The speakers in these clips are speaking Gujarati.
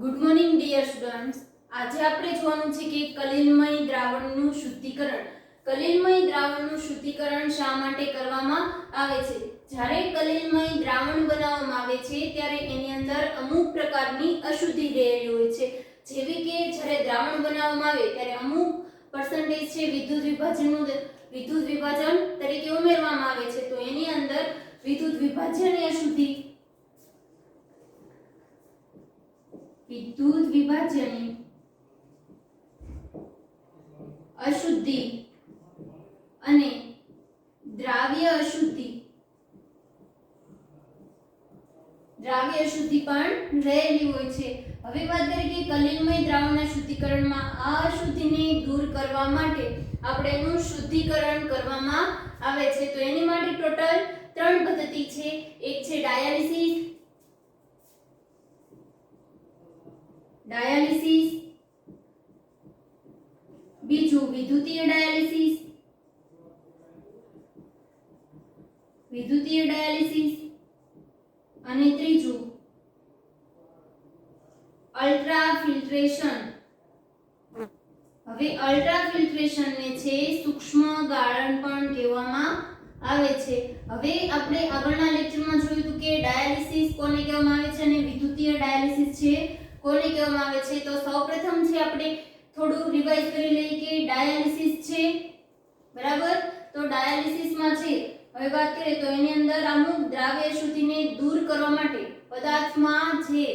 Good morning dear students. આજે આપણે જોવાનું છે કે કલિલમય દ્રાવણનું શુદ્ધિકરણ. કલિલમય દ્રાવણનું શુદ્ધિકરણ શા માટે કરવામાં આવે છે? જ્યારે કલિલમય દ્રાવણ બનાવવામાં આવે છે ત્યારે એની અંદર અમુક પ્રકારની અશુદ્ધિ રહેલી હોય છે. જેવી કે જ્યારે દ્રાવણ બનાવવામાં આવે ત્યારે અમુક પર્સન્ટેજ છે વિદ્યુત વિભાજન તરીકે ઉમેરવામાં આવે છે. તો એની અંદર વિદ્યુત વિભાજનની અશુદ્ધિ અને દ્રાવ્ય અશુદ્ધિ પણ રહેલી હોય છે. હવે વાત કરીએ કે કલિલમય દ્રાવણના શુદ્ધિકરણમાં આ અશુદ્ધિને દૂર કરવા માટે આપણે એનું શુદ્ધિકરણ કરવામાં આવે છે. તો એની માટે ટોટલ 3 પદ્ધતિ છે. એક છે ડાયાલિસિસ, બીજું વિદ્યુતીય ડાયાલિસિસ અને ત્રીજું અલ્ટ્રાફિલ્ટ્રેશન. હવે અલ્ટ્રાફિલ્ટ્રેશનને છે સૂક્ષ્મ ગાળણ પણ કહેવામાં આવે છે. હવે આપણે આગળના લેક્ચરમાં જોયું હતું કે ડાયાલિસિસ કોને કહેવામાં આવે છે અને વિદ્યુતીય ડાયાલિસિસ છે કોને કહેવામાં આવે છે. તો સૌપ્રથમ છે આપણે થોડું રિવાઇઝ કરી લઈએ કે ડાયાલિસિસ છે, બરાબર. તો ડાયાલિસિસમાં છે હવે વાત કરીએ તો એની અંદર અમુક દ્રાવ્ય અશુદ્ધિને દૂર કરવા માટે પદાર્થમાં જે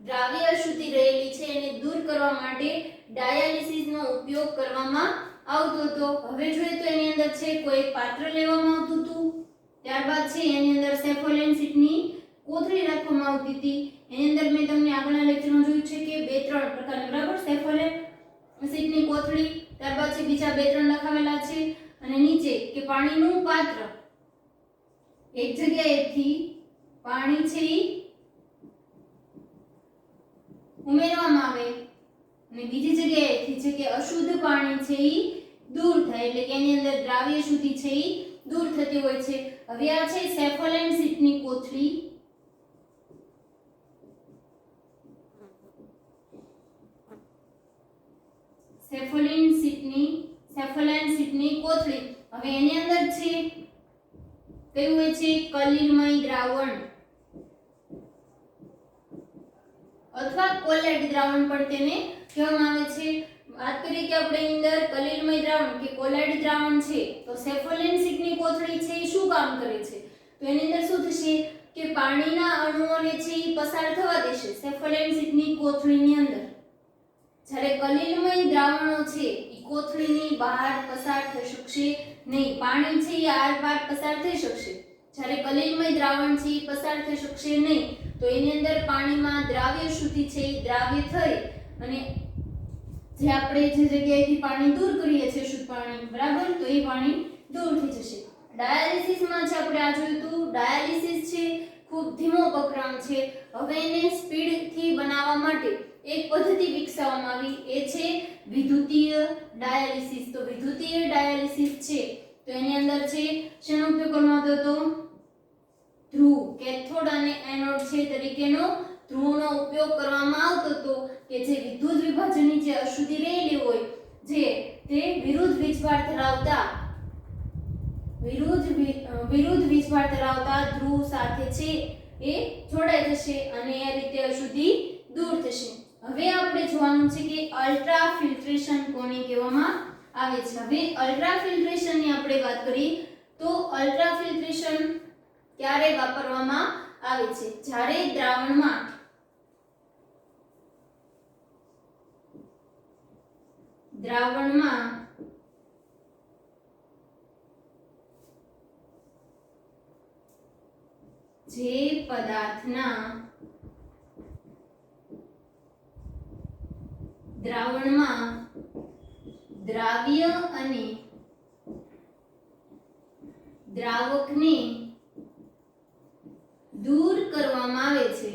દ્રાવ્ય અશુદ્ધિ રહેલી છે એને દૂર કરવા માટે ડાયાલિસિસનો ઉપયોગ કરવામાં આવતો હતો. હવે જોઈએ તો એની અંદર છે કોઈ પાત્ર લેવામાં આવતું હતું, ત્યારબાદ છે એની અંદર સેફોલેન શીટની કોથળી રાખવામાં આવતી હતી. એની અંદર મેં તમને આગળના લેક્ચરમાં જોયું છે કે 2-3 પ્રકારની, બરાબર, સેફોલેન શીટની કોથળી, ત્યારબાદ છે બીજા 2-3 લખાવેલા છે અને નીચે કે પાણીનું પાત્ર. એક જગ્યાએથી પાણી છે ઉમેરવામાં આવે અને બીજી જગ્યાએથી છે કે અશુદ્ધ પાણી છે દૂર થાય, એટલે કે એની અંદર દ્રાવ્ય શુદ્ધિ છે દૂર થતી હોય છે. હવે આ છે સેફોલેન શીટની કોથળી. સેફોલેન શીટની કોથળી. હવે એની અંદર છે કયું હોય છે કલિલમય દ્રાવણ અથવા કોલેટ દ્રાવણ પણ તેને કહેવામાં આવે છે. વાત કરીએ કે આપણે અંદર કલિલમય દ્રાવણ કે કોલેટ દ્રાવણ છે તો સેફોલેન શીટની કોથળી છે એ શું કામ કરે છે? તો એની અંદર શું થશે કે પાણીના અણુઓને છે એ પસાર થવા દેશે સેફોલેન શીટની કોથળીની અંદર. જ્યારે કલિલમય દ્રાવણો છે એ કોથળીની બહાર પસાર થઈ શકશે નહીં, પાણી છે એ આરપાર પસાર થઈ શકશે. જ્યારે કલિલમય દ્રાવણ છે એ પસાર થઈ શકશે નહીં તો એની અંદર પાણીમાં દ્રાવ્ય શુદ્ધિ છે એ દ્રાવ્ય થઈ અને જે આપણે જે જગ્યાએથી પાણી દૂર કરીએ છીએ શુદ્ધ પાણી, બરાબર, તો એ પાણી દૂર થઈ જશે. ડાયાલિસિસમાં છે આપણે આ જોયું હતું. ડાયાલિસિસ છે ખૂબ ધીમો ઉપક્રમ છે. હવે એને સ્પીડથી બનાવવા માટે એક પદ્ધતિ વિકસાવવામાં આવી, એ છે વિદ્યુતીય ડાયાલિસિસ. તો વિદ્યુતીય ડાયાલિસિસ છે તો એની અંદર છે શેનો ઉપયોગ કરવામાં આવતો હતો? ધ્રુવ, કેથોડ અને એનોડ છે તરીકેનો ધ્રુવનો ઉપયોગ કરવામાં આવતો હતો કે જે વિદ્યુત વિભાજનની જે અશુદ્ધિ રહેલી હોય જે તે વિરુદ્ધ વીજભાર ધરાવતા ધ્રુવ સાથે છે એ જોડાઈ જશે અને એ રીતે અશુદ્ધિ દૂર થશે. હવે આપણે જોવાનું છે કે અલ્ટ્રાફિલ્ટ્રેશન કોને કહેવામાં આવે છે. હવે અલ્ટ્રાફિલ્ટ્રેશનની આપણે વાત કરીએ તો અલ્ટ્રાફિલ્ટ્રેશન ક્યારે વાપરવામાં આવે છે? જ્યારે દ્રાવણમાં જે પદાર્થના દ્રાવણમાં દ્રાવ્ય અને દ્રાવકને દૂર કરવામાં આવે છે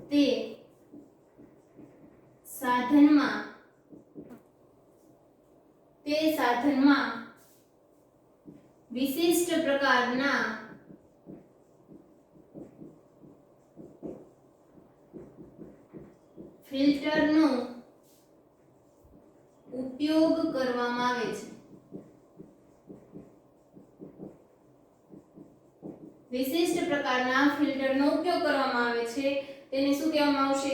તે સાધનમાં વિશિષ્ટ પ્રકારના ફિલ્ટરનો ઉપયોગ કરવામાં આવે છે. વિશિષ્ટ પ્રકારના ફિલ્ટરનો ઉપયોગ કરવામાં આવે છે તેને શું કહેવામાં આવશે?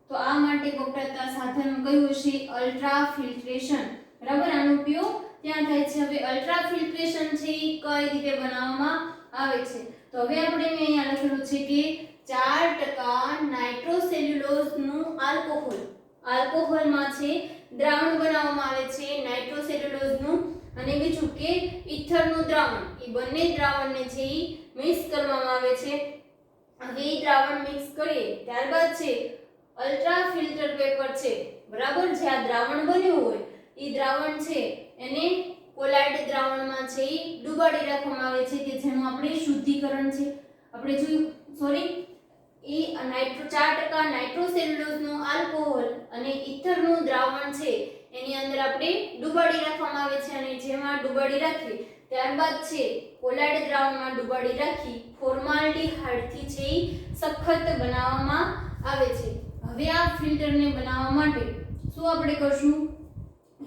તો આ માટે વપરાતા સાધન કયું હશે? Ultra filtration. બરાબર, આનો ઉપયોગ ત્યાં થાય છે. હવે અલ્ટ્રા ફિલ્ટ્રેશન છે એ કઈ રીતે બનાવવામાં આવે છે? તો હવે આપણે અહીંયા લખેલું છે કે 4% નાઇટ્રોસેલ્યુલોઝનું આલ્કોહોલમાં છે દ્રાવણ બનાવવામાં આવે છે નાઇટ્રોસેલ્યુલોઝનું, અને બીજું કે ઇથરનું દ્રાવણ. એ બંને દ્રાવણને છે એ મિક્સ કરવામાં આવે છે. હવે એ દ્રાવણ મિક્સ કરીએ ત્યારબાદ છે અલ્ટ્રા ફિલ્ટર પેપર છે. બરાબર, જે આ દ્રાવણ બન્યું હોય એ દ્રાવણ છે એને કોલાઇડ દ્રાવણમાં છે એ ડુબાડી રાખવામાં આવે છે કે જેનું આપણે શુદ્ધિકરણ છે. આપણે જોયું એ 4% નાઇટ્રોસેલ્યુલોઝનું આલ્કોહોલ અને ઇથરનું દ્રાવણ છે એની અંદર આપણે ડુબાડી રાખવામાં આવે છે, અને જેમાં ડુબાડી રાખી ત્યારબાદ છે કોલાઇડ દ્રાવણમાં ડુબાડી રાખી ફોર્માલ્ડિહાઇડથી છે એ સખત બનાવવામાં આવે છે. હવે આ ફિલ્ટરને બનાવવા માટે શું આપણે કરશું?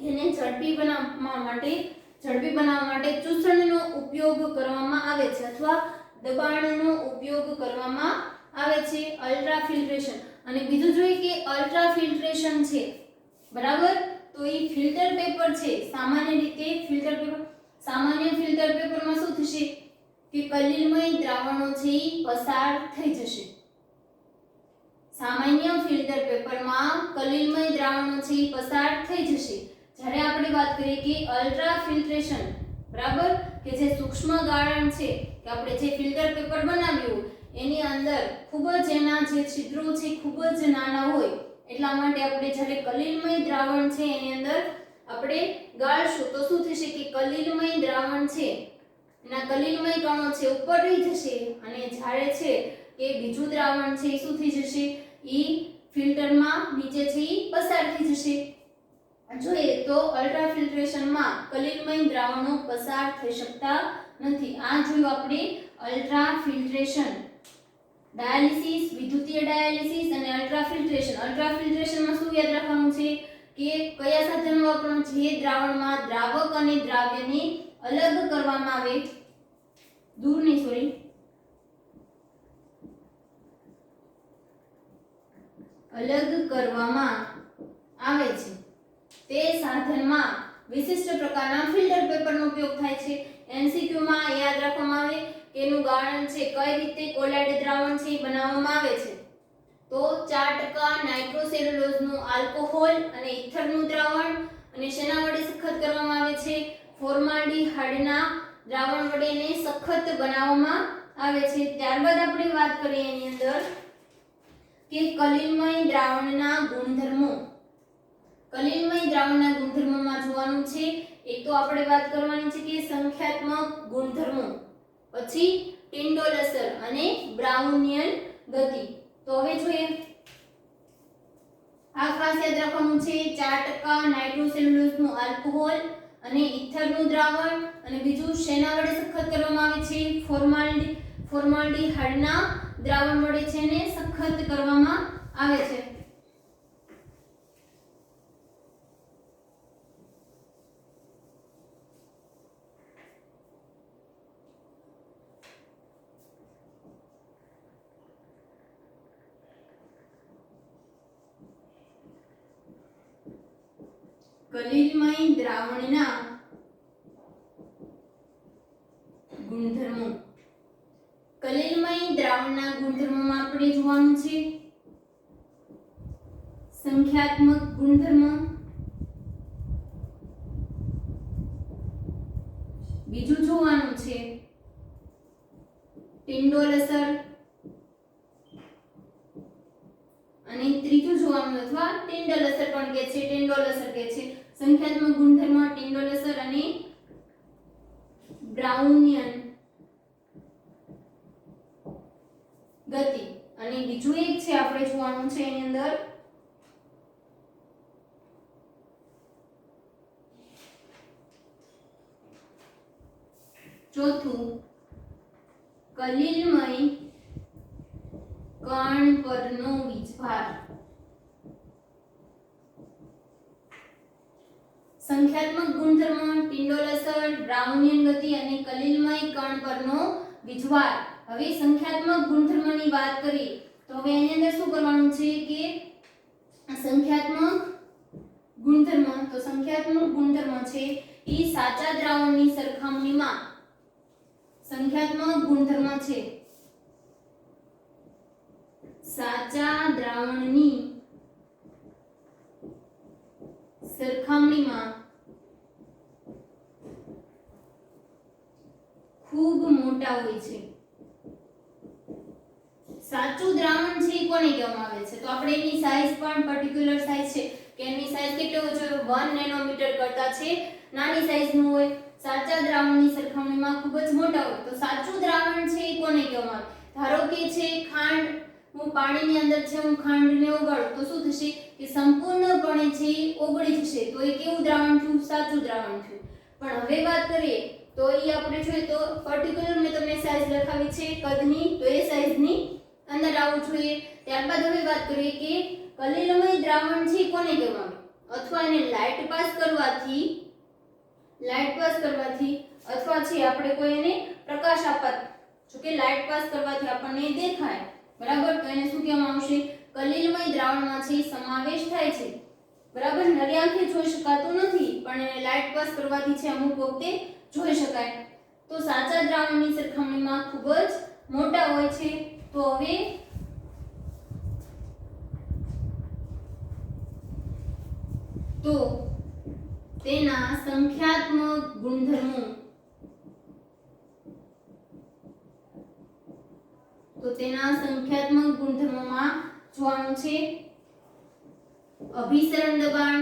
એને ઝડપી બનાવવા માટે ચૂસણનો ઉપયોગ કરવામાં આવે છે અથવા દબાણનો ઉપયોગ કરવામાં આવે છે, અલ્ટ્રા ફિલ્ટ્રેશન. અને બીજું જોઈએ કે અલ્ટ્રા ફિલ્ટ્રેશન છે. બરાબર, તો એ ફિલ્ટર પેપર છે. સામાન્ય ફિલ્ટર પેપરમાં શું થશે કે કલિલમય દ્રાવણો છે એ પસાર થઈ જશે. સામાન્ય ફિલ્ટર પેપરમાં કલિલમય દ્રાવણો છે એ પસાર થઈ જશે. જ્યારે આપણે વાત કરીએ કે અલ્ટ્રા ફિલ્ટ્રેશન, બરાબર, કે જે સૂક્ષ્મ ગાળણ છે કે આપણે જે ફિલ્ટર પેપર બનાવ્યું એની અંદર ખૂબ જ એના જે છિદ્રો છે ખૂબ જ નાના હોય, એટલા માટે આપણે જ્યારે કલિલમય દ્રાવણ છે એની અંદર આપણે ગાળશું તો શું થશે કે કલિલમય દ્રાવણ છે એના કલિલમય કણો છે ઉપર રહી જશે, અને જ્યારે છે કે બીજું દ્રાવણ છે એ શું થઈ જશે? એ ફિલ્ટરમાં નીચે છે એ પસાર થઈ જશે. જોઈએ તો અલ્ટ્રા ફિલ્ટ્રેશનમાં કલિલમય દ્રાવણો પસાર થઈ શકતા નથી. આ જોયું આપણે અલ્ટ્રા ફિલ્ટ્રેશન. ડાયાલિસિસ, વિદ્યુતીય ડાયાલિસિસ અને અલ્ટ્રા ફિલ્ટ્રેશન. અલ્ટ્રા ફિલ્ટ્રેશનમાં શું યાદ રાખવાનું છે કે કયા સાધનો વાપરવાનું છે? જે દ્રાવણમાં દ્રાવક અને દ્રાવ્યને અલગ કરવામાં આવે, અલગ કરવામાં આવે છે તે સાધનમાં વિશિષ્ટ પ્રકારના ફિલ્ટર પેપરનો ઉપયોગ થાય છે. MCQ માં યાદ રાખવામાં આવે કે એનું ગાળણ છે કઈ રીતે કોલાઇડ દ્રાવણ છે એ બનાવવામાં આવે છે. તો 4% નાઇટ્રોસેલ્યુલોઝનું આલ્કોહોલ અને ઇથરનું દ્રાવણ, અને શેના વડે સખત કરવામાં આવે છે? ફોર્માલ્ડિહાઇડના દ્રાવણ વડે એને સખત બનાવવામાં આવે છે. ત્યારબાદ આપણે વાત કરીએ એની અંદર કે કલિલમય દ્રાવણના ગુણધર્મો. કલિલમય દ્રાવણના ગુણધર્મોમાં જોવાનું છે, એક તો આપણે વાત કરવાની છે કે સંખ્યાત્મક ગુણધર્મો, પછી ટિન્ડોલ અસર અને બ્રાઉનિયન ગતિ. તો હવે જોઈએ, આ ખાસ યાદ રાખવાનું છે 4% નાઇટ્રોસેલ્યુલોઝનું આલ્કોહોલ અને ઇથરનું દ્રાવણ, અને બીજું શેના વડે સખત કરવામાં આવે છે? ફોર્માલ્ડિહાઇડના દ્રાવણ વડે છે ને સખત કરવામાં આવે છે. કલિલમય દ્રાવણના ગુણધર્મો. કલિલમય દ્રાવણના ગુણધર્મોમાં આપણે જોવાનું છે સંખ્યાત્મક ગુણધર્મો, બીજું જોવાનું છે ટિન્ડોલ અસર, અને ત્રીજું જોવાનું અથવા ટિન્ડલ અસર પણ કહે છે, ટિન્ડોલ અસર કહે છે. સંખ્યાત્મક ગુણધર્મ, ટિન્ડોલ અસર અને બ્રાઉનિયન ગતિ. અને બીજું એક છે આપણે જોવાનું છે એની અંદર ચોથું કલિલમય કણ પરનો વીજભાર. સંખ્યાત્મક ગુણધર્મ, ટિંડોલ અસર, બ્રાઉનિયન ગતિ અને કલિલમય કણ પરનો વીજભાર. હવે સંખ્યાત્મક ગુણધર્મની વાત કરીએ તો હવે એની અંદર શું કરવાનું છે કે સંખ્યાત્મક ગુણધર્મ છે ઈ સાચા દ્રાવણની સરખામણીમાં સંખ્યાત્મક ગુણધર્મ છે સાચા દ્રાવણની સરખામણીમાં ખૂબ મોટા હોય છે. સાચું દ્રાવણ છે એ કોને કહેવામાં આવે છે તો આપણે એની સાઈઝ પણ પર્ટિક્યુલર સાઈઝ છે કે એની સાઈઝ કેટલી હોય છે 1 નેનોમીટર કરતા છે નાની સાઈઝનું હોય. સાચા દ્રાવણની સરખામણીમાં ખૂબ જ મોટા હોય તો સાચું દ્રાવણ છે એ કોને કહેવામાં આવે. ધારો કે છે ખાંડ, હું પાણીની અંદર છે હું ખાંડને ઓગાળું તો શું થશે કે સંપૂર્ણપણે છે એ ઓગળી જશે તો એ કેવું દ્રાવણ થયું, સાચું દ્રાવણ થયું. પણ હવે વાત કરીએ તો એ આપણે જોઈએ તો પર્ટિક્યુલર મેં તમને સાઈઝ લખાવી છે કદની તો એ સાઈઝની અંદર આવવું જોઈએ. ત્યારબાદ હવે વાત કરીએ કે કલિલમય દ્રાવણ છે કોને કહેવામાં આવે અથવા એને લાઇટ પાસ કરવાથી અથવા છે આપણે કોઈ એને પ્રકાશ આપવા જો કે લાઇટ પાસ કરવાથી આપણને દેખાય બરાબર તો એને શું કહેવામાં આવશે કલિલમય દ્રાવણમાં છે સમાવેશ થાય છે બરાબર. નરી આંખે જોઈ શકાતું નથી પણ એને લાઇટ પાસ કરવાથી છે અમુક વખતે જોઈ શકાય તો સાચા દ્રાવણની સરખામણીમાં ખૂબ જ મોટા હોય છે. તો હવે તેના સંખ્યાત્મક ગુણધર્મો ગુણધર્મોમાં જોવાનું છે અભિસરણ દબાણ,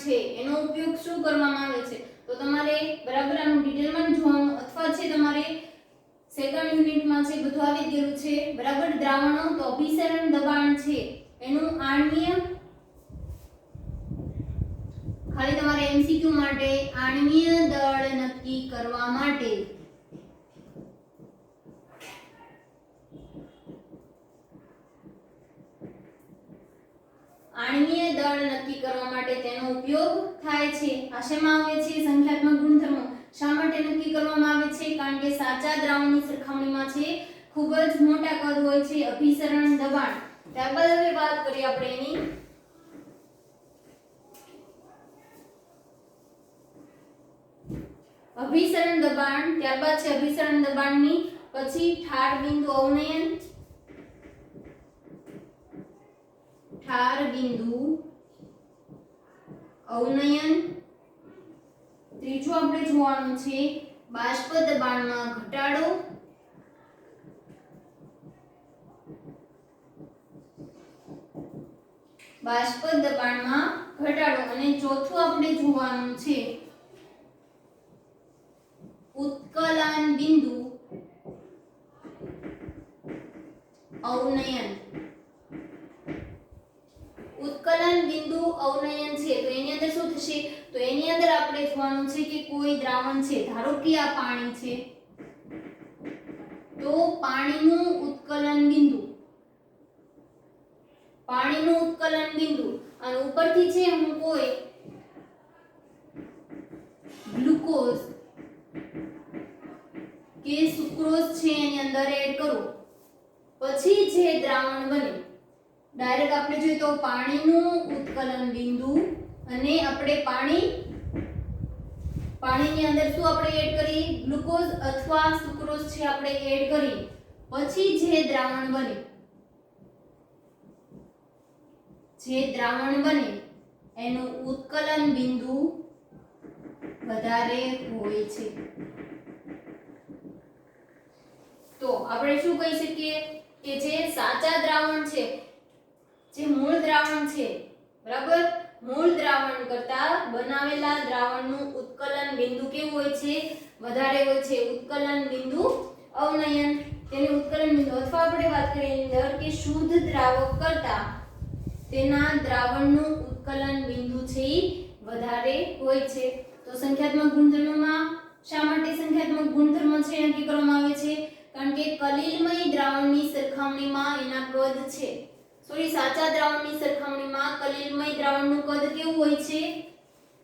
છે એનો ઉપયોગ શું કરવામાં આવે છે તો તમારે બરાબર આનું ડિટેલમાં જોવાનું અથવા છે તમારે સેકન્ડ યુનિટમાં છે બધું આવી ગયેલું છે બરાબર. દ્રાવણો તો અભિસરણ દબાણ છે એનું આણ્વીય ખાલી તમારે એમસીક્યુ માટે આણ્વીય દળ નક્કી કરવા માટે તેનો ઉપયોગ થાય છે. આ શેમાં આવે છે સંખ્યાત્મક ગુણધર્મો. શા માટે નક્કી કરવામાં આવે છે કારણ કે સાચા દ્રાવણની સરખામણીમાં છે ખૂબ જ મોટા કદ હોય છે અભિસરણ દબાણ. ત્યારબાદ હવે વાત કરીએ આપણે એની અભિસરણ દબાણ. ત્યારબાદ છે અભિસરણ દબાણની પછી ઠાર બિંદુ અવનયન. ત્રીજું આપણે જોવાનું છે બાષ્પ દબાણમાં ઘટાડો. અને ચોથું આપણે જોવાનું છે ઉત્કલન બિંદુ અવનયન. છે તો એની અંદર શું થશે તો એની અંદર આપણે જોવાનું છે કે કોઈ દ્રાવણ છે ધારો કે આ પાણી છે તો પાણીનું ઉત્કલન બિંદુ અને ઉપરથી છે હું કોઈ ગ્લુકોઝ કે સુક્રોઝ છે એની અંદર એડ કરું પછી જે દ્રાવણ બને ડાયરેક્ટ આપણે જોઈએ તો પાણીનું ઉત્કલન બિંદુ અને આપણે પાણીની અંદર શું આપણે એડ કરી ગ્લુકોઝ અથવા સુક્રોઝ છે આપણે એડ કરી પછી જે દ્રાવણ બને એનું ઉત્કલન બિંદુ વધારે હોય છે. તો આપણે શું કહી શકીએ કે જે સાચા દ્રાવણ છે જે મૂળ દ્રાવણ છે બરાબર મૂળ દ્રાવણ કરતા બનાવેલા દ્રાવણનું ઉત્કલન બિંદુ કેવું હોય છે વધારે હોય છે. ઉત્કલન બિંદુ અવનયન તેની ઉત્કલન બિંદુ અથવા આપણે વાત કરીએ અંદર કે શુદ્ધ દ્રાવક કરતા તેના દ્રાવણનું ઉત્કલન બિંદુ છે વધારે હોય છે. તો સંખ્યાત્મક ગુણધર્મમાં શા માટે સંખ્યાત્મક ગુણધર્મ છે નક્કી કરવામાં આવે છે કારણ કે કલિલમય દ્રાવણની સરખામણીમાં એના કદ છે, સોરી સાચા દ્રાવણની સરખામણીમાં કલિલમય દ્રાવણનું કદ કેવું હોય છે?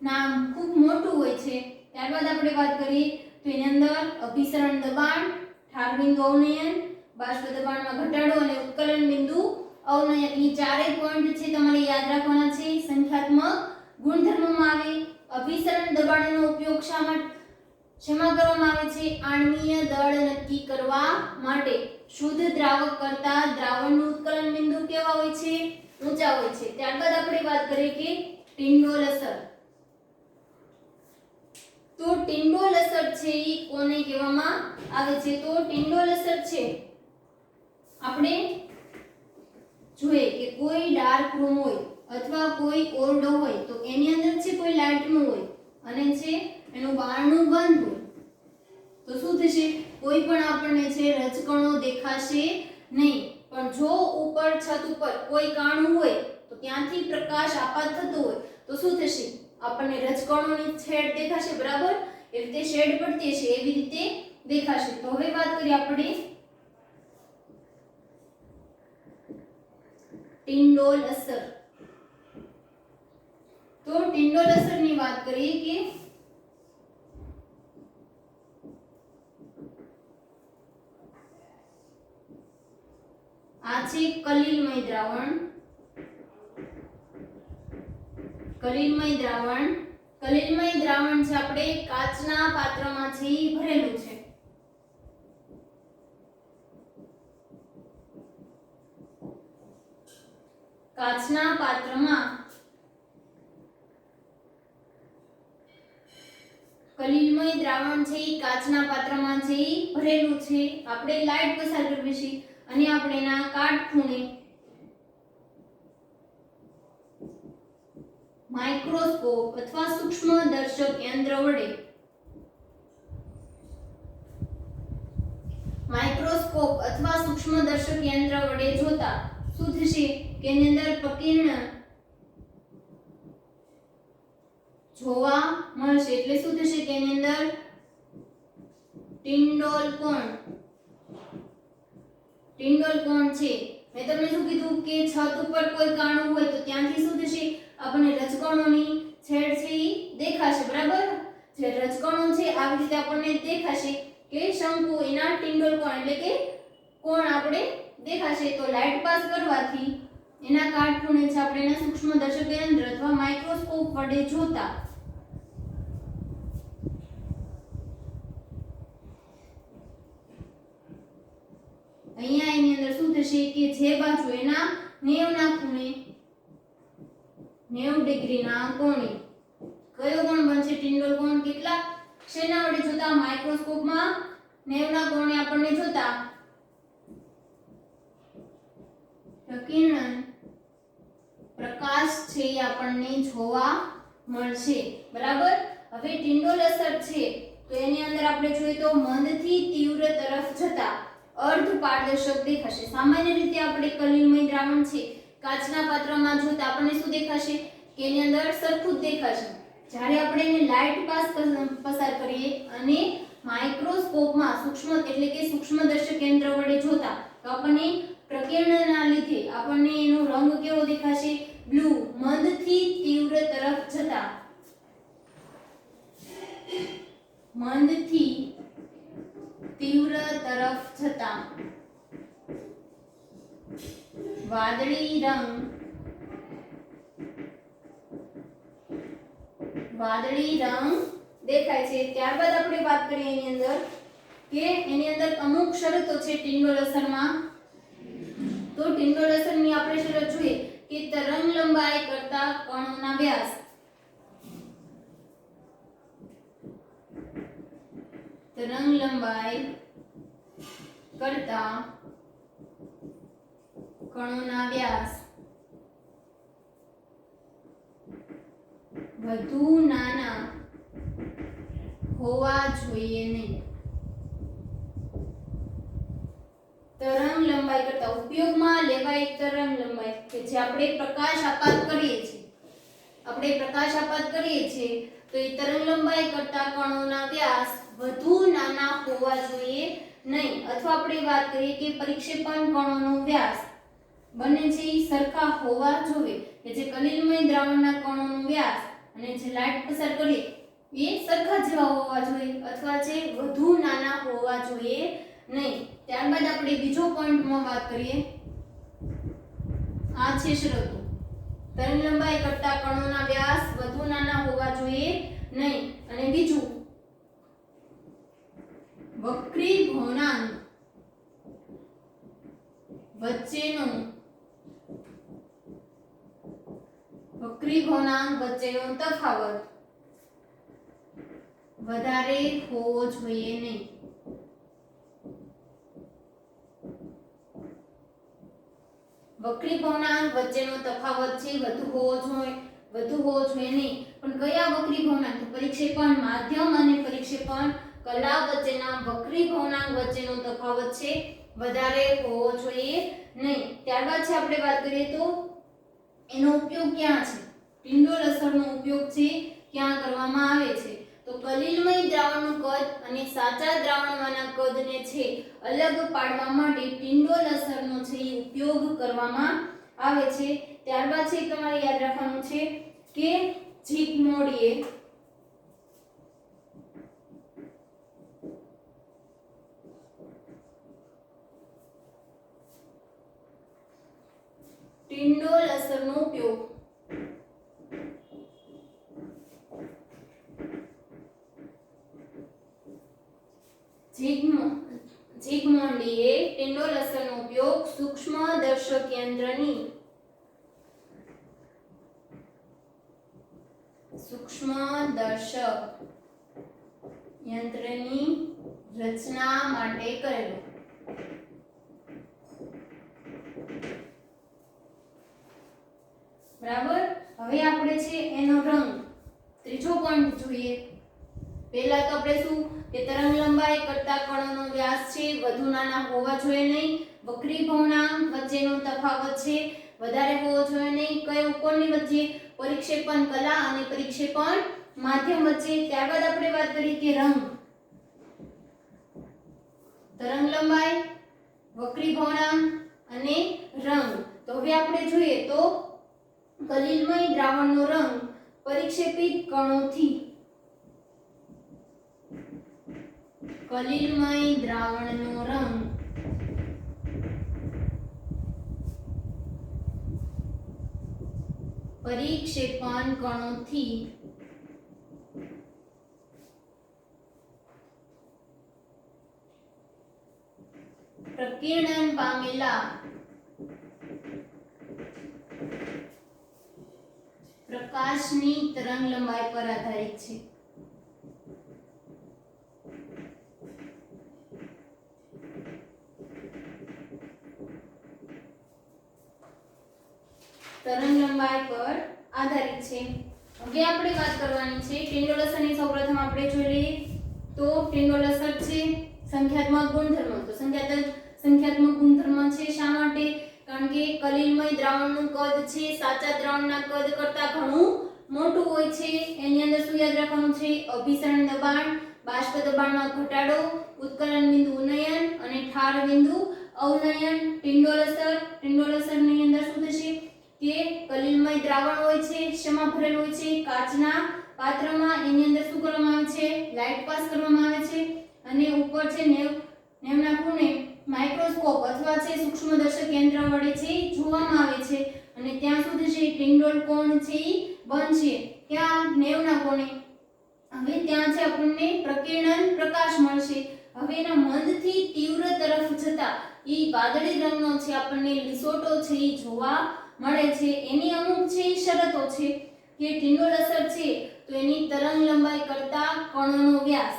ના ખૂબ મોટું હોય છે. ત્યારબાદ આપણે વાત કરીએ તો એની અંદર અભિસરણ દબાણ, ઠાર બિંદુ અવનયન, બાષ્પ દબાણમાં ઘટાડો અને ઉત્કલન બિંદુ અવનયન. એ ચારેય પોઈન્ટ છે તમારે યાદ રાખવાના છે. સંખ્યાત્મક ગુણધર્મોમાં આવે. અભિસરણ દબાણનો ઉપયોગ શેમાં કરવામાં આવે છે? આણ્વીય દળ નક્કી કરવા માટે. શુદ્ધ દ્રાવક કરતા દ્રાવણનું ઉત્કલન બિંદુ કેવા હોય છે? ઊંચા હોય છે. ત્યારબાદ આપણે વાત કરીએ કે ટિંડોલ અસર. તો ટિંડોલ અસર છે એ કોને કહેવામાં આવે છે? તો ટિંડોલ અસર છે આપણે જોઈએ કે કોઈ ડાર્ક રૂમ હોય અથવા કોઈ ઓરડો હોય તો એની અંદર છે કોઈ લાઇટનું હોય અને છે એનું બારણું બંધ હોય તો શું થશે? કોઈ પણ આપણને છે રજકણો દેખાશે નહીં. પણ જો ઉપર છત ઉપર કોઈ કાણું હોય તો ત્યાંથી પ્રકાશ આપાત થતો હોય તો શું થશે? આપણને રજકણોની છેડ દેખાશે, બરાબર? એ રીતે શેડ પડતી હશે એવી રીતે દેખાશે. તો હવે વાત કરીએ આપણે ટિંડોલ અસર. તો ટિંડોલ અસરની વાત કરીએ કે આ છે કલિલમય દ્રાવણ. કલિલમય દ્રાવણ છે આપણે કાચના પાત્રમાં છે ભરેલું છે. કાચના પાત્રમાં કલિલમય દ્રાવણ છે કાચના પાત્રમાં છે ભરેલું છે. આપણે લાઈટ પસાર કરવી છે અને આપણે એના કાટખૂણે માઇક્રોસ્કોપ અથવા સૂક્ષ્મદર્શક યંત્ર વડે જોતા શું થશે કે એની અંદર પ્રકીર્ણ જોવા મળશે. એટલે શું થશે કે એની અંદર ટિંડોલ કોણ છે. મેં તમને શું કીધું કે છત ઉપર કોઈ કાણું હોય તો ત્યાંથી શું થશે? આપણને રજકણોની છેડ છે ઈ દેખાશે, બરાબર? જે રજકણો છે આવી રીતે આપણને દેખાશે કે શંકુ એના ટિંડોલ કોણ એટલે કે કોણ આપણે દેખાશે. તો લાઇટ પાસ કરવાથી એના કાટખૂણે છે આપણે એના સૂક્ષ્મદર્શક યંત્ર અથવા માઇક્રોસ્કોપ વડે જોતા અહીંયા એની અંદર શું થશે કે જે બાજુ એના 90 ના ખૂણે 90 ડિગ્રીના કોણે કયો કોણ બનશે? ટિંડોલ કોણ. કેટલા શેના વડે જોતા? માઇક્રોસ્કોપમાં 90 ના કોણે આપણને જોતા પ્રકીર્ણન પ્રકાશ છે એ આપણને જોવા મળશે, બરાબર? હવે ટિંડોલ અસર છે તો એની અંદર આપણે જોઈએ તો મંદથી તીવ્ર તરફ જતા અર્ધ પારદર્શક દેખાશે. સામાન્ય રીતે આપણે કલિલમય દ્રાવણ છે કાચના પાત્રમાં જોતા આપણને શું દેખાશે કે એની અંદર સરખું જ દેખાશે. જ્યારે આપણે એને લાઇટ પાસ પસાર કરીએ અને માઇક્રોસ્કોપમાં સૂક્ષ્મદર્શક યંત્ર વડે જોતા તો આપણને પ્રકીર્ણનના લીધે આપણને એનો રંગ કેવો દેખાશે? બ્લુ. મંદથી તીવ્ર તરફ જતા વાદળી રંગ દેખાય છે. ત્યારબાદ આપણે વાત કરીએ એની અંદર કે એની અંદર અમુક શરતો છે ટિંડોલ અસરમાં. તો ટિંડોલ અસરની આપણે શરત જોઈએ કે તરંગ લંબાઈ કરતા કણોના વ્યાસ વધુ નાના હોવા જોઈએ નહીં. તરંગ લંબાઈ કરતા ઉપયોગમાં લેવાય તરંગ લંબાઈ કે જે આપણે પ્રકાશ આપાત કરીએ છીએ તો એ તરંગ લંબાઈ કરતા કણોના વ્યાસ વધુ નાના હોવા જોઈએ નહીં. અથવા આપણે વાત કરીએ કે પરિક્ષેપણ કણોનો વ્યાસ બંને છે એ સરખા હોવા જોઈએ, કે જે કલિલમય દ્રાવણના કણોનો વ્યાસ અને જે લાઇટ પસાર કરીએ એ સરખા જેવા હોવા જોઈએ અથવા જે વધુ નાના હોવા જોઈએ નહીં. ત્યારબાદ આપણે બીજો પોઈન્ટમાં વાત કરીએ, આ છે શરતો. તરંગલંબાઈ કરતા કણોના વ્યાસ વધુ નાના હોવા જોઈએ નહીં. અને બીજું, વક્રીભવનાંક વચ્ચેનો તફાવત વધારે હોવો જોઈએ નહીં. વક્રીભવનાંક વચ્ચેનો તફાવત છે વધુ હોવો જોઈએ નહીં. પણ કયા વક્રીભવનાંક? તો પરિક્ષેપણ માધ્યમ અને પરિક્ષેપણ કલા વચ્ચેના વક્રીભવનાંક વચ્ચેનો તફાવત છે વધારે હોવો જોઈએ નહીં. ત્યારબાદ છે આપણે વાત કરીએ તો એનો ઉપયોગ ક્યાં છે? ટિન્ડોલ અસરનો ઉપયોગ છે ક્યાં કરવામાં આવે છે? તો કલિલમય દ્રાવણનું કદ અને સાચા દ્રાવણમાંના કદને છે અલગ પાડવા માટે ટિન્ડોલ અસરનો છે એ ઉપયોગ કરવામાં આવે છે. ત્યારબાદ છે તમારે યાદ રાખવાનું છે કે ઝિગમોન્ડીએ ટિન્ડોલ અસરનો ઉપયોગ ઝિગમોન્ડીએ ટિન્ડોલ અસરનો ઉપયોગ સૂક્ષ્મદર્શક યંત્રની રચના માટે કરેલો. બરાબર. હવે આપણે છે એનો રંગ, ત્રીજો પોઈન્ટ જોઈએ. પહેલા તો આપણે શું કે તરંગલંબાઈ કરતા કણોનો વ્યાસ છે વધુ નાના હોવા જોઈએ નહીં. વક્રીભવનાંક વચ્ચેનો તફાવત છે વધારે હોવો જોઈએ નહીં. કયો કોની વચ્ચે? પરિક્ષેપણ કલા અને પરિક્ષેપણ માધ્યમ વચ્ચે. ત્યારબાદ આપણે વાત કરી કે રંગ, તરંગલંબાઈ, વક્રીભવનાંક અને રંગ. તો હવે આપણે જોઈએ તો કલિલમય દ્રાવણનો રંગ પરિક્ષેપિત કણોથી કલિલમય દ્રાવણનો રંગ પરિક્ષેપણ કણોથી પ્રકીર્ણન પામેલા પ્રકાશની તરંગલંબાઈ પર આધારિત છે. તરંગલંબાઈ પર આધારિત છે. હવે આપણે વાત કરવાની છે ટિન્ડોલ અસરની. સૌપ્રથમ આપણે જોઈ લઈએ તો ટિન્ડોલ અસર છે સંખ્યાત્મક ગુણધર્મ. તો સંખ્યાત્મક ગુણધર્મ છે શા માટે? કારણ કે કલિલમય દ્રાવણનું કદ છે સાચા દ્રાવણના કદ કરતા ઘણું મોટું હોય છે. એની અંદર શું યાદ રાખવાનું છે? અભિસરણ દબાણ, બાષ્પ દબાણમાં ઘટાડો, ઉત્કલન બિંદુ ઉન્નયન અને ઠાર બિંદુ અવનયન. ટિન્ડોલ અસરની અંદર શું થશે કે કલિલમય દ્રાવણ હોય છે, શેમાં ભરેલું હોય છે? કાચના પાત્રમાં. એની અંદર શું કરવામાં આવે છે? લાઇટ પાસ કરવામાં આવે છે અને ઉપર છે નેવના ખૂણે માઇક્રોસ્કોપ અથવા છે સૂક્ષ્મદર્શક યંત્ર વડે છે જોવામાં આવે છે અને ત્યાં સુધી છે ટિન્ડોલ કોણ છે બનશે. ક્યાં? નેવના કોણે. હવે ત્યાં છે આપણને પ્રકીર્ણન પ્રકાશ મળશે. હવે એના મંદથી તીવ્ર તરફ જતા એ વાદળી રંગનો છે આપણને લીસોટો છે એ જોવા મળે છે. એની અમુક છે શરતો છે કે ટિન્ડોલ અસર છે તો એની તરંગલંબાઈ કરતા કણોનો વ્યાસ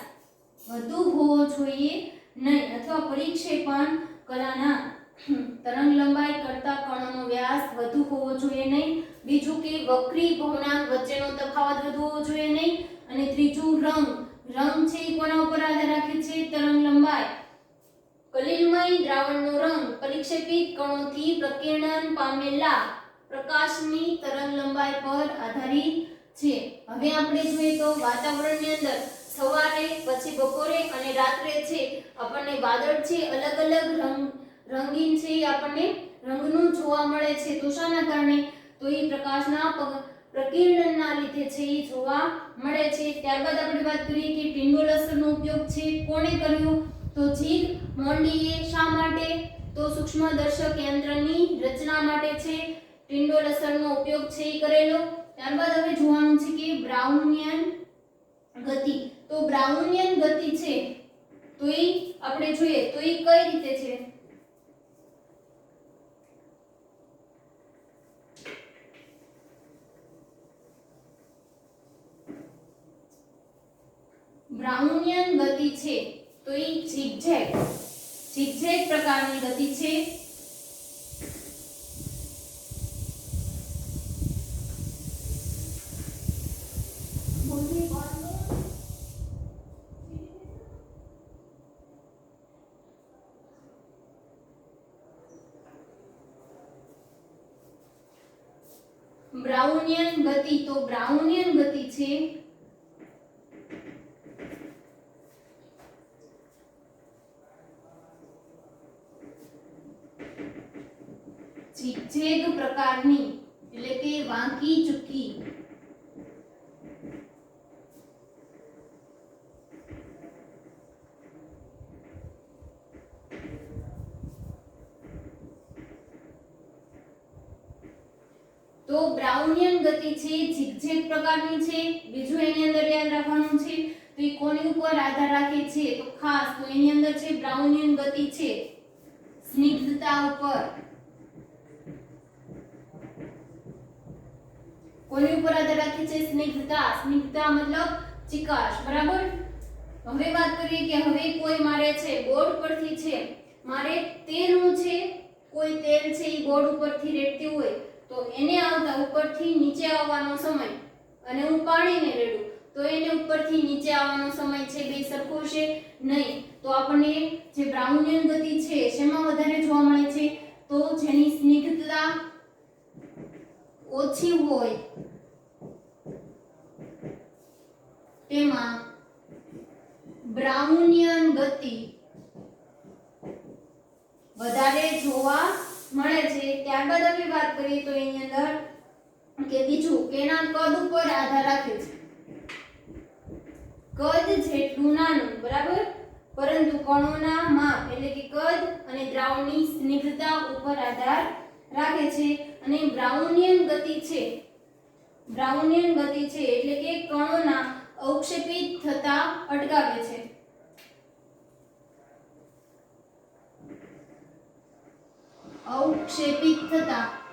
વધુ હોવો જોઈએ નહીં અથવા પરિક્ષેપણ કલાના તરંગલંબાઈ કરતા કણોનો વ્યાસ વધુ હોવો જોઈએ નહીં. બીજું કે વક્રીભવનાંક વચ્ચેનો તફાવત વધુ હોવો જોઈએ નહીં. અને ત્રીજું રંગ છે એ કોના ઉપર આધાર રાખે છે? તરંગલંબાઈ. કલિલમય દ્રાવણનો રંગ પરિક્ષેપિત કણોથી પ્રકીર્ણન પામેલા પ્રકાશની તરંગલંબાઈ પર આધારિત છે. હવે આપણે જોઈએ તો વાતાવરણની અંદર સવારે પછી બપોરે અને રાત્રે છે આપણને વાદળ છે અલગ અલગ રંગીન છે આપણને રંગનું જોવા મળે છે તો શાના કારણે તો એ પ્રકાશના પ્રકિરણના લીધે છે એ જોવા મળે છે ત્યારબાદ આપણે વાત કરીએ કે ટિન્ડોલ અસરનો ઉપયોગ છે કોણે કર્યો તો જીગ મોન્ડીએ શા માટે તો સૂક્ષ્મદર્શક યંત્રની રચના માટે છે ટિન્ડોલ અસરનો ઉપયોગ છે એ કરેલો ત્યારબાદ હવે જોવાનું છે કે બ્રાઉનિયન ગતિ તો બ્રાઉનિયન ગતિ છે તો એ આપણે જોઈએ તો એ કઈ રીતે છે બ્રાઉનિયન ગતિ છે તો એ ઝિગઝેગ પ્રકારની ગતિ છે બ્રાઉનિયન ગતિ તો બ્રાઉનિયન ગતિ છે ઝિગઝેગ પ્રકારની એટલે કે વાંકી ચૂકી તો બ્રાઉનિયન ગતિ છે ઝિગઝેગ પ્રકારની છે બીજું એની અંદર યાદ રાખવાનું છે તો એ કોની ઉપર આધાર રાખે છે તો ખાસ તો એની અંદર છે બ્રાઉનિયન ગતિ છે સ્નિગ્ધતા ઉપર કોની ઉપર આધાર રાખે છે સ્નિગ્ધતા મતલબ ચિકાશ બરાબર હવે વાત કરીએ કે હવે કોઈ મારે છે બોર્ડ પરથી છે મારે તેલનું છે કોઈ તેલ છે એ બોર્ડ ઉપરથી રેડતી હોય તો એને આવતા ઉપરથી નીચે આવવાનો સમય અને હું પાણીને રેડું તો એને ઉપરથી નીચે આવવાનો સમય છે બે સરખો છે નહીં તો આપણને જે બ્રાઉનિયન ગતિ છે શેમાં વધારે જોવા મળે છે તો જેની સ્નિગ્ધતા ઓછી હોય તેમાં બ્રાઉનિયન ગતિ વધારે જોવા મળે છે ત્યારબાદ આપણે વાત કરીએ તો એની અંદર કે બીજું કેના કદ ઉપર આધાર રાખે છે કદ જેટલું નાનું બરાબર પરંતુ કણોના માપ એટલે કે કદ અને દ્રાવણની સ્નિગ્ધતા ઉપર આધાર રાખે છે અને બ્રાઉનિયન ગતિ છે એટલે કે કણોના અવક્ષેપિત થતા અટકાવે છે અવક્ષેપિત થતા